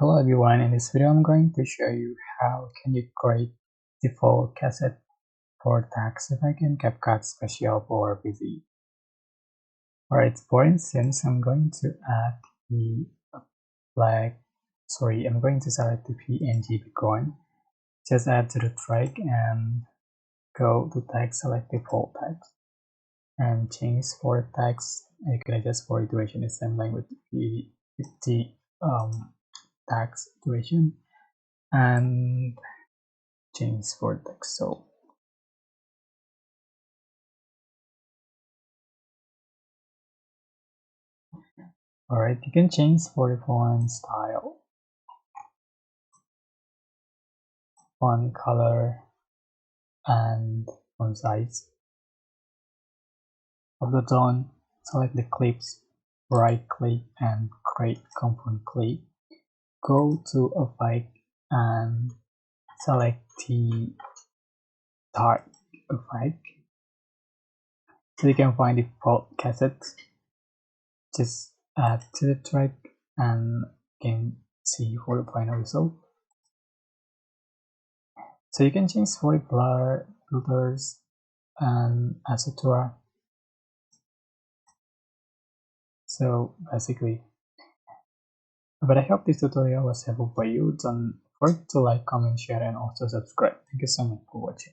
Hello everyone, in this video I'm going to show you how can you create default cassette for text effect in CapCut Special for PC. Alright, for instance, I'm going to add the I'm going to select the PNG background. Just add to the track and go to text, select default text and change for text. You can adjust for duration, is same language with the text duration and change for text. So alright, you can change for the font style, font color, and font size. Of the tone, select the clips, right click and create component clip. Go to effect and select the dark effect. So you can find the default cassette. Just add to the track and you can see for the final result. So you can change for the blur, filters, and etc. So basically, but I hope this tutorial was helpful for you. Don't forget to like, comment, share, and also subscribe. Thank you so much for watching.